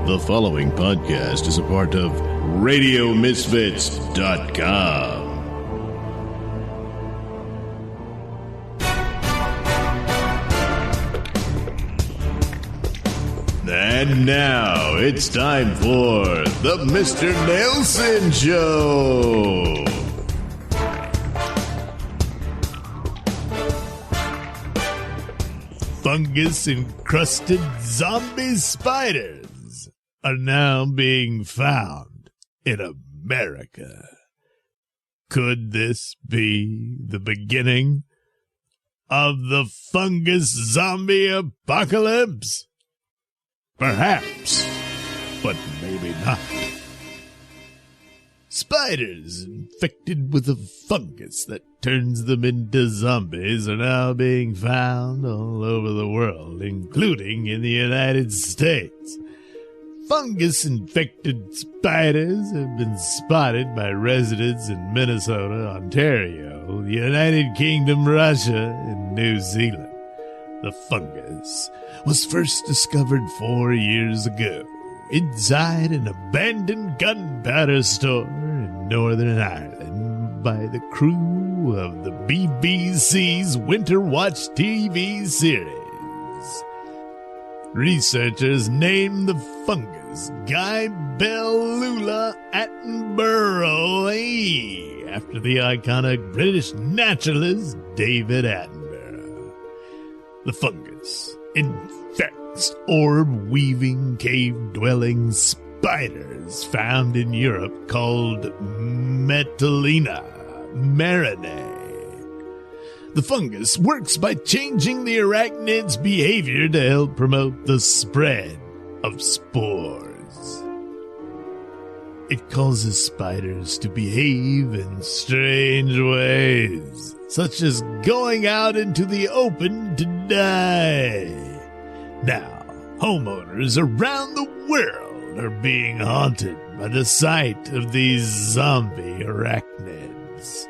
The following podcast is a part of RadioMisfits.com. And now it's time for the Mr. Nailsin Show. Fungus-encrusted zombie spiders are now being found in America. Could this be the beginning of the fungus zombie apocalypse? Perhaps, but maybe not. Spiders infected with a fungus that turns them into zombies are now being found all over the world, including in the United States. Fungus-infected spiders have been spotted by residents in Minnesota, Ontario, the United Kingdom, Russia, and New Zealand. The fungus was first discovered 4 years ago inside an abandoned gunpowder store in Northern Ireland by the crew of the BBC's Winter Watch TV series. Researchers named the fungus Gibellula attenboroughi after the iconic British naturalist David Attenborough. The fungus infects orb-weaving, cave-dwelling spiders found in Europe called Metallina marinae. The fungus works by changing the arachnid's behavior to help promote the spread of spores. It causes spiders to behave in strange ways, such as going out into the open to die. Now, homeowners around the world are being haunted by the sight of these zombie arachnids.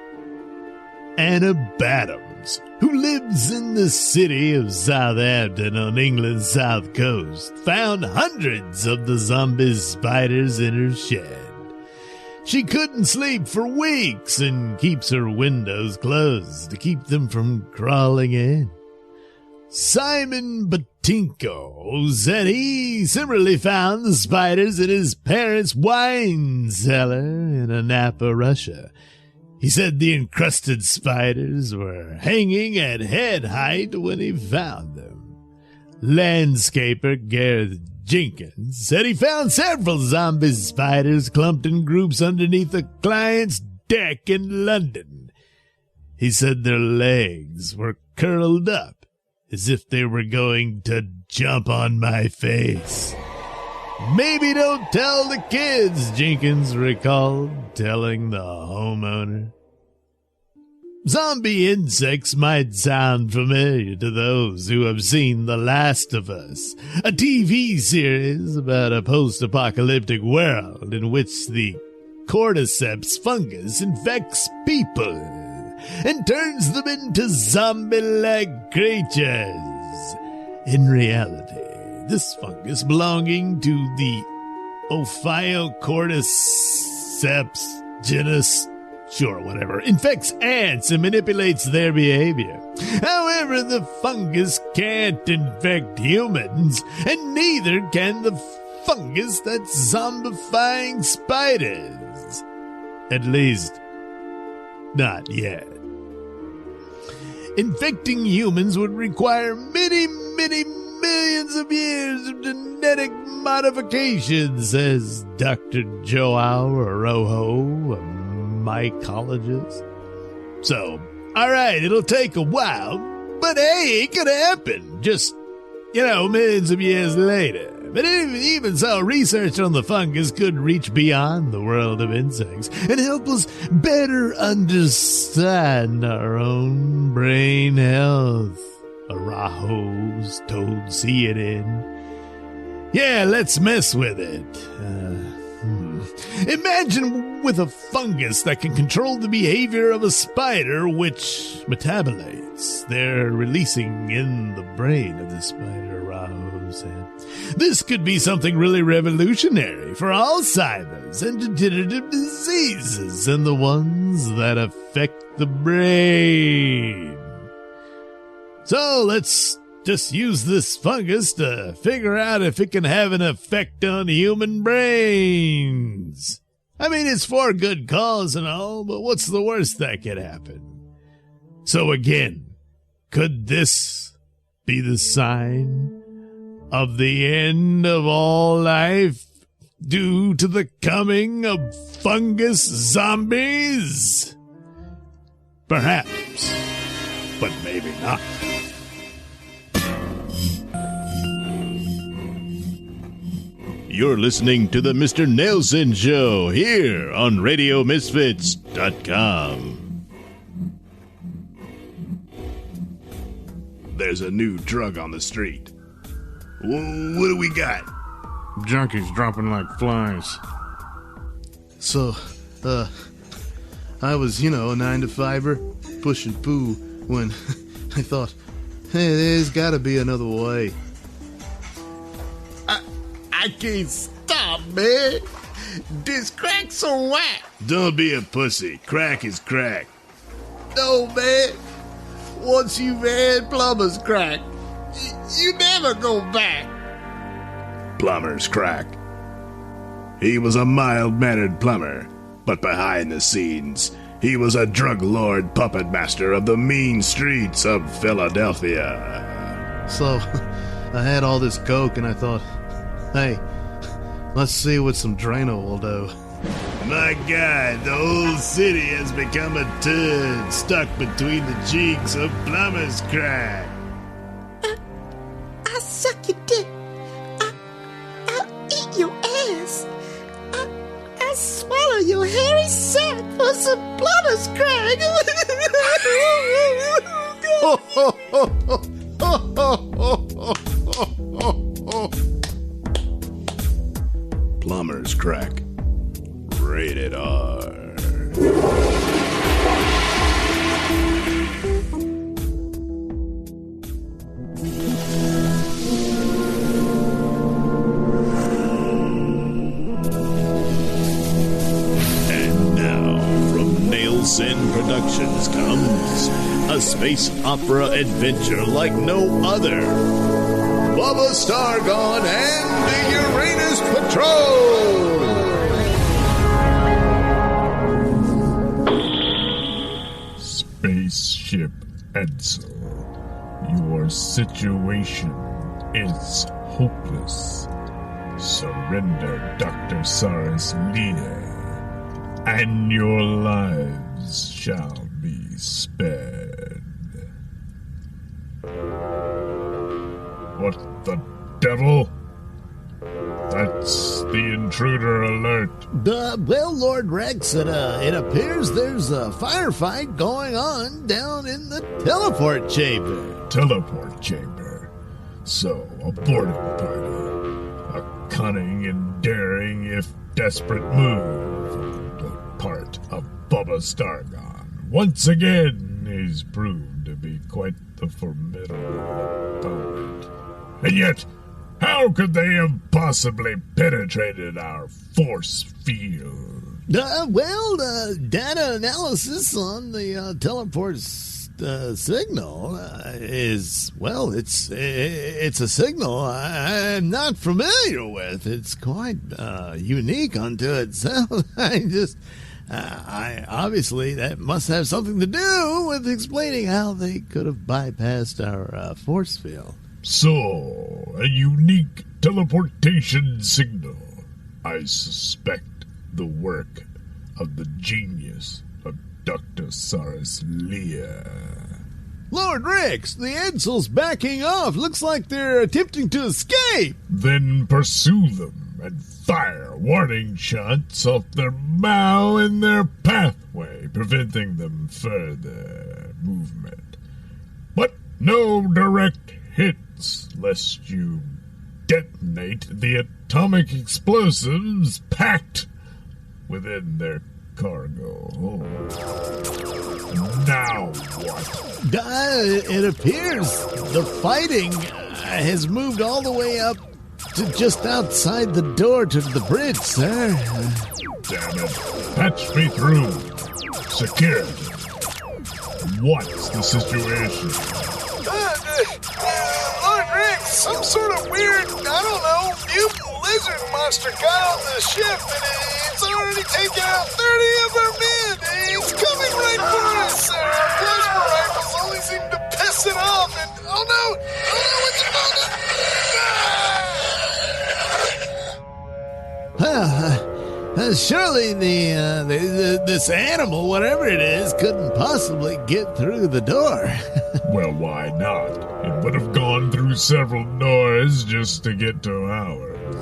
Anna Bottoms, who lives in the city of Southampton on England's south coast, found hundreds of the zombie spiders in her shed. She couldn't sleep for weeks and keeps her windows closed to keep them from crawling in. Simon Batinko said he similarly found the spiders in his parents' wine cellar in Napa, Russia. He said the encrusted spiders were hanging at head height when he found them. Landscaper Gareth Jenkins said he found several zombie spiders clumped in groups underneath a client's deck in London. He said their legs were curled up as if they were going to jump on my face. Maybe don't tell the kids, Jenkins recalled telling the homeowner. Zombie insects might sound familiar to those who have seen The Last of Us, a TV series about a post-apocalyptic world in which the cordyceps fungus infects people and turns them into zombie-like creatures. In reality, this fungus belonging to the Ophiocordyceps genus, sure, whatever, infects ants and manipulates their behavior. However, the fungus can't infect humans, and neither can the fungus that's zombifying spiders. At least, not yet. Infecting humans would require many, many millions of years of genetic modification, says Dr. Joao Rojo, a mycologist. So, alright, it'll take a while, but hey, it could happen. Just, millions of years later. But even so, research on the fungus could reach beyond the world of insects and help us better understand our own brain health. Araujo's told CNN. Yeah, let's mess with it. Imagine with a fungus that can control the behavior of a spider, which metabolites they're releasing in the brain of the spider, Rahul said. This could be something really revolutionary for Alzheimer's and degenerative diseases and the ones that affect the brain. So let's just use this fungus to figure out if it can have an effect on human brains. I mean, it's for a good cause and all, but what's the worst that could happen? So again, could this be the sign of the end of all life due to the coming of fungus zombies? Perhaps, but maybe not. You're listening to the Mr. Nailsin Show here on RadioMisfits.com. There's a new drug on the street. What do we got? Junkies dropping like flies. So, I was, a 9-to-5er, pushing poo, when I thought, hey, there's gotta be another way. I can't stop, man. This crack's so whack. Don't be a pussy. Crack is crack. No, man. Once you've had plumber's crack, you never go back. Plumber's crack. He was a mild-mannered plumber, but behind the scenes, he was a drug lord puppet master of the mean streets of Philadelphia. So, I had all this coke and I thought, hey, let's see what some Drano will do. My God, the whole city has become a turd stuck between the cheeks of plumber's crack. I'll suck your dick. I'll eat your ass. I'll swallow your hairy sack for some plumber's crack. Plumber's crack. Rated R. And now, from Nailsin Productions comes a space opera adventure like no other. Bubba Stargone and the Uranus Patrol! Spaceship Edsel, your situation is hopeless. Surrender Dr. Saris Lear, and your lives shall be spared. What the devil? That's the intruder alert. Well, Lord Rex, it appears there's a firefight going on down in the teleport chamber. Teleport chamber. So, a boarding party. A cunning and daring, if desperate move on the part of Bubba Stargone. Once again, he's proved to be quite the formidable opponent. And yet, how could they have possibly penetrated our force field? Data analysis on the teleport signal is, well, it's a signal I'm not familiar with. It's quite unique unto itself. I obviously that must have something to do with explaining how they could have bypassed our force field. So, a unique teleportation signal. I suspect the work of the genius of Dr. Saris Lear. Lord Rex, the Edsel's backing off. Looks like they're attempting to escape. Then pursue them and fire warning shots off their bow in their pathway, preventing them further movement. But no direct hits, lest you detonate the atomic explosives packed within their cargo hold. Now what? It appears the fighting has moved all the way up to just outside the door to the bridge, sir. Damn it. Patch me through. Secure. What's the situation? Lord Rex, some sort of weird, I don't know, mutant lizard monster got on the ship and it's already taken out 30 of our men. It's coming right for us. Our plasma rifles only seem to piss it off and, oh no, it's Well, surely this animal, whatever it is, couldn't possibly get through the door. Well, why not? It would have gone through several doors just to get to ours.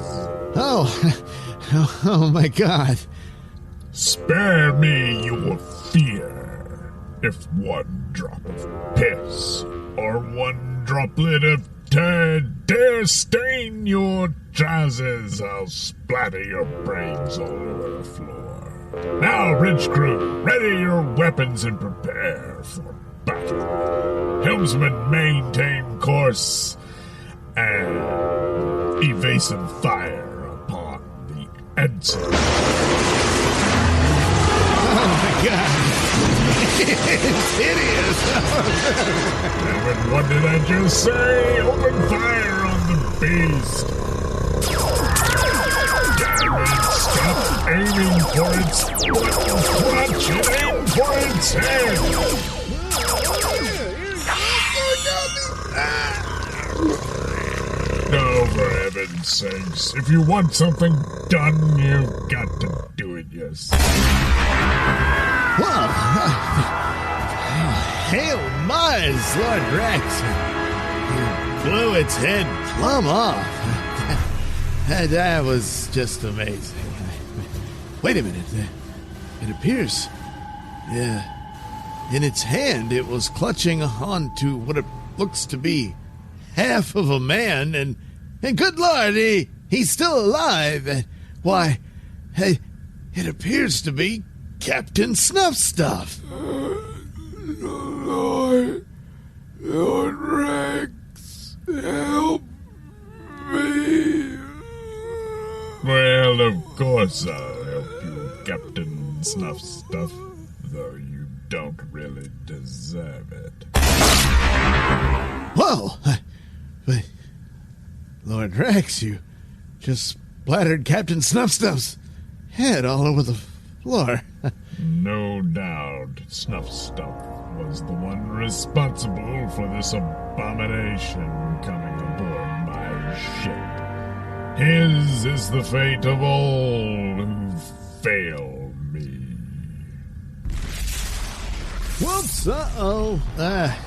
Oh my God. Spare me your fear. If one drop of piss or one droplet of turd dare stain your trousers, I'll splatter your brains all over the floor. Now, bridge crew, ready your weapons and prepare for battle. Helmsman, maintain course and evasive fire upon the Edson. Oh my God. It's hideous. Damn it, what did I just say? Open fire on the beast. Damn it, stop aiming for its crotch and aim for its head. No, for heaven's sakes. If you want something done, you've got to do it yourself. Well, hail Mars, Lord Rex. You blew its head plumb off. That was just amazing. Wait a minute. It appears, in its hand, it was clutching onto what it looks to be half of a man, and good Lord, he's still alive. Why, it appears to be Captain Snuff Stuff. Lord Rex, help me. Well, of course I'll help you, Captain Snuff Stuff, though you don't really deserve it. Whoa! But, Lord Rex, you just splattered Captain Snuff Stuff's head all over the floor. No doubt Snuff Stuff was the one responsible for this abomination coming aboard my ship. His is the fate of all who fail me. Whoops, uh-oh.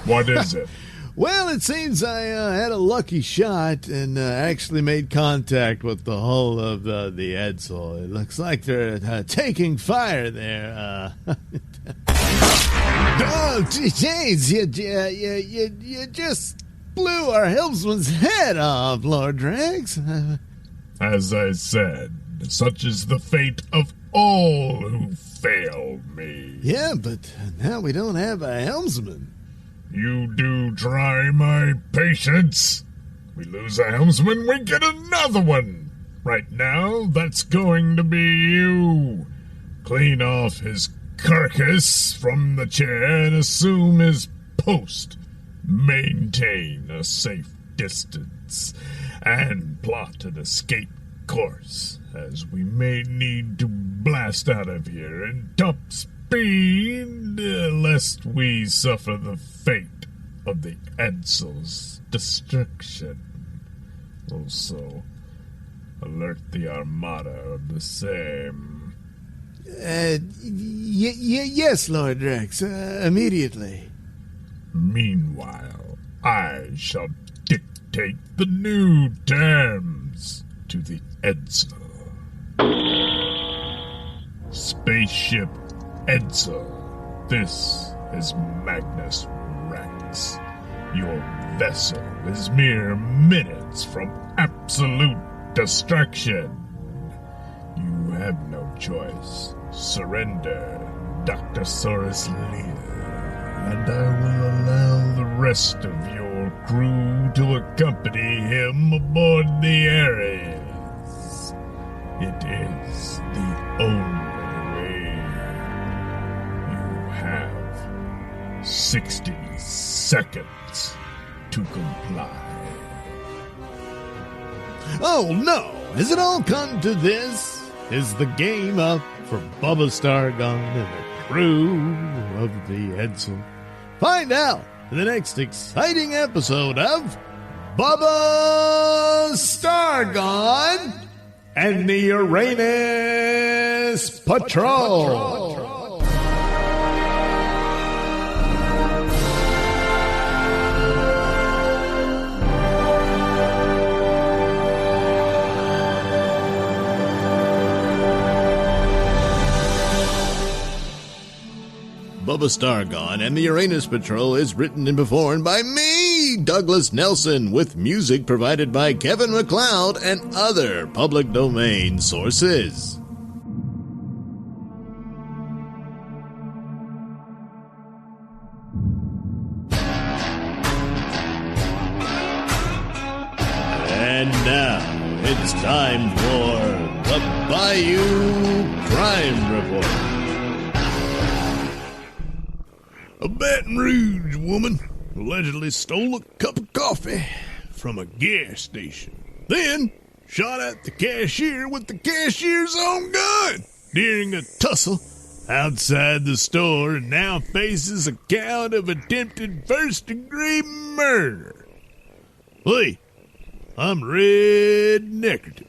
What is it? Well, it seems I had a lucky shot and actually made contact with the hull of the Edsel. It looks like they're taking fire there. Oh, jeez, you just blew our helmsman's head off, Lord Rex. As I said, such is the fate of all who fail me. Yeah, but now we don't have a helmsman. You do try my patience. We lose a helmsman, we get another one. Right now, that's going to be you. Clean off his carcass from the chair and assume his post. Maintain a safe distance and plot an escape course, as we may need to blast out of here in top speed, lest we suffer the fate of the Edsel's destruction. Also, alert the Armada of the same. Yes, Lord Rex, immediately. Meanwhile, I shall dictate the new terms to the Edsel. Spaceship Edsel, this is Magnus Rex. Your vessel is mere minutes from absolute destruction. You have no choice. Surrender, Dr. Saurus Lear, and I will allow the rest of your crew to accompany him aboard the Ares. It is the only way. You have 60 seconds to comply. Oh no! Has it all come to this? Is the game up for Bubba Stargon and the crew of the Edsel? Find out in the next exciting episode of Bubba Stargon and the Uranus Patrol. Bubba Stargon and the Uranus Patrol is written and performed by me, Douglas Nailsin, with music provided by Kevin MacLeod and other public domain sources. And now it's time for the Bayou Crime Report. A Baton Rouge woman allegedly stole a cup of coffee from a gas station. Then shot at the cashier with the cashier's own gun during a tussle outside the store and now faces a count of attempted first-degree murder. Hey, I'm Red Neckerton.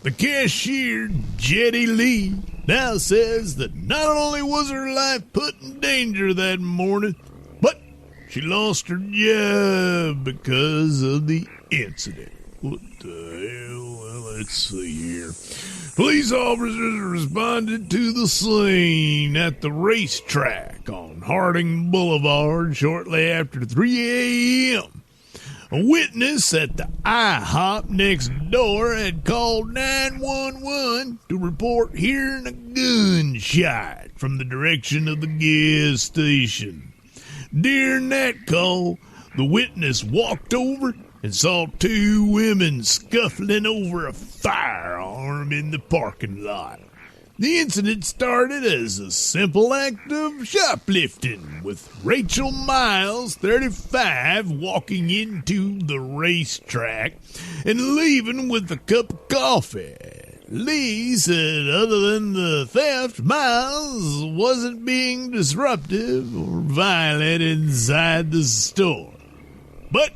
The cashier, Jetty Lee, now says that not only was her life put in danger that morning, but she lost her job because of the incident. What the hell? Well, let's see here. Police officers responded to the scene at the racetrack on Harding Boulevard shortly after 3 a.m. A witness at the IHOP next door had called 911 to report hearing a gunshot from the direction of the gas station. During that call, the witness walked over and saw two women scuffling over a firearm in the parking lot. The incident started as a simple act of shoplifting, with Rachel Miles, 35, walking into the racetrack and leaving with a cup of coffee. Lee said other than the theft, Miles wasn't being disruptive or violent inside the store. But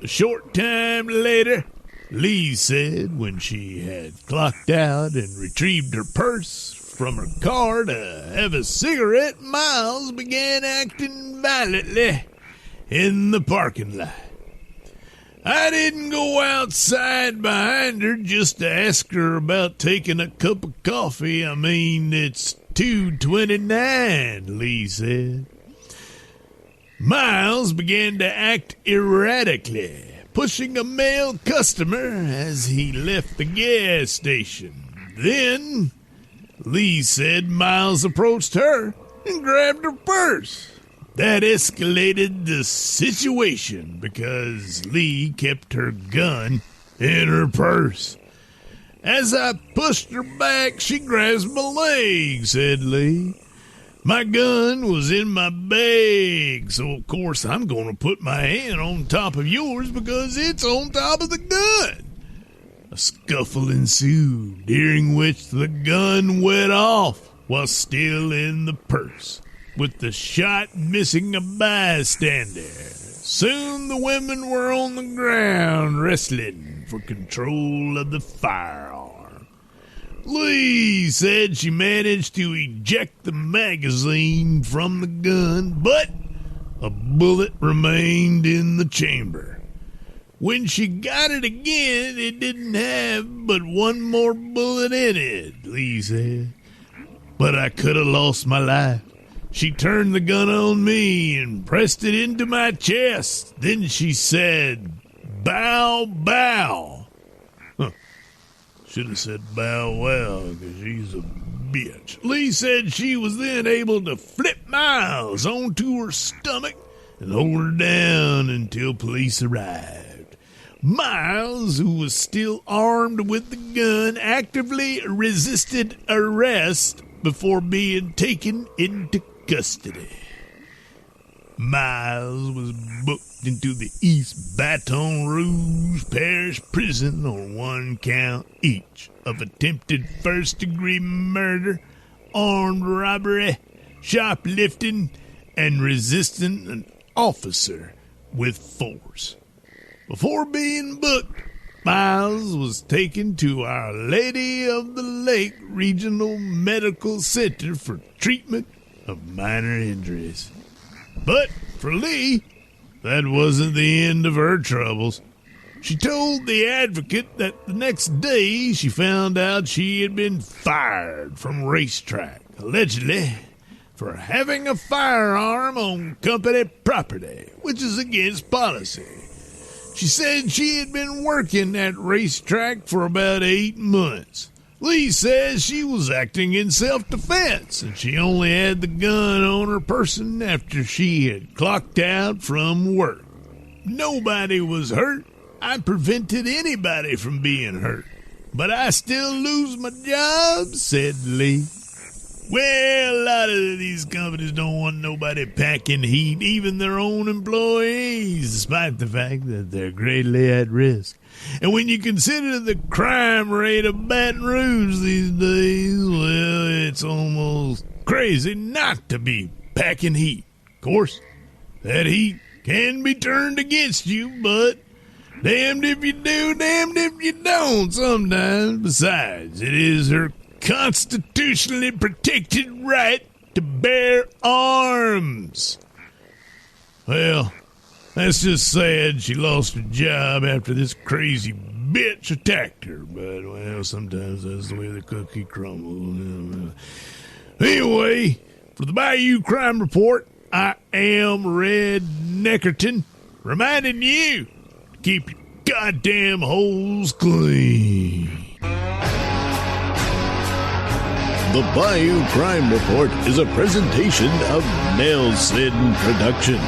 a short time later, Lee said when she had clocked out and retrieved her purse from her car to have a cigarette, Miles began acting violently in the parking lot. I didn't go outside behind her just to ask her about taking a cup of coffee. I mean, it's 2:29, Lee said. Miles began to act erratically, pushing a male customer as he left the gas station. Then, Lee said Miles approached her and grabbed her purse. That escalated the situation because Lee kept her gun in her purse. As I pushed her back, she grasped my leg, said Lee. My gun was in my bag, so of course I'm going to put my hand on top of yours because it's on top of the gun. A scuffle ensued, during which the gun went off while still in the purse, with the shot missing a bystander. Soon the women were on the ground wrestling for control of the firearm. Lee said she managed to eject the magazine from the gun, but a bullet remained in the chamber. When she got it again, it didn't have but one more bullet in it, Lee said. But I could have lost my life. She turned the gun on me and pressed it into my chest. Then she said, "Bow, bow." Should have said bow wow, because she's a bitch. Lee said she was then able to flip Miles onto her stomach and hold her down until police arrived. Miles, who was still armed with the gun, actively resisted arrest before being taken into custody. Miles was booked into the East Baton Rouge Parish Prison on 1 count each of attempted first-degree murder, armed robbery, shoplifting, and resisting an officer with force. Before being booked, Miles was taken to Our Lady of the Lake Regional Medical Center for treatment of minor injuries. But for Lee, that wasn't the end of her troubles. She told the advocate that the next day she found out she had been fired from racetrack, allegedly for having a firearm on company property, which is against policy. She said she had been working at racetrack for about 8 months. Lee says she was acting in self-defense, and she only had the gun on her person after she had clocked out from work. Nobody was hurt. I prevented anybody from being hurt. But I still lose my job, said Lee. Well, a lot of these companies don't want nobody packing heat, even their own employees, despite the fact that they're greatly at risk. And when you consider the crime rate of Baton Rouge these days, well, it's almost crazy not to be packing heat. Of course, that heat can be turned against you, but damned if you do, damned if you don't sometimes. Besides, it is her constitutionally protected right to bear arms. Well, that's just sad she lost her job after this crazy bitch attacked her. But, well, sometimes that's the way the cookie crumbles. Anyway, for the Bayou Crime Report, I am Red Neckerton, reminding you to keep your goddamn holes clean. The Bayou Crime Report is a presentation of Nailsin Productions.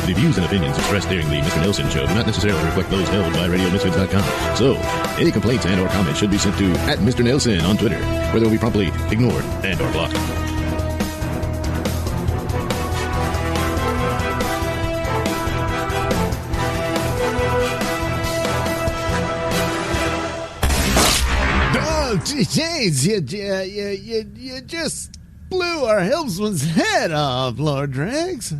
The views and opinions expressed during the Mr. Nailsin Show do not necessarily reflect those held by RadioMisfits.com. So, any complaints and or comments should be sent to @MrNailsin on Twitter, where they will be promptly ignored and or blocked. Oh, jeez, you just blew our helmsman's head off, Lord Rex.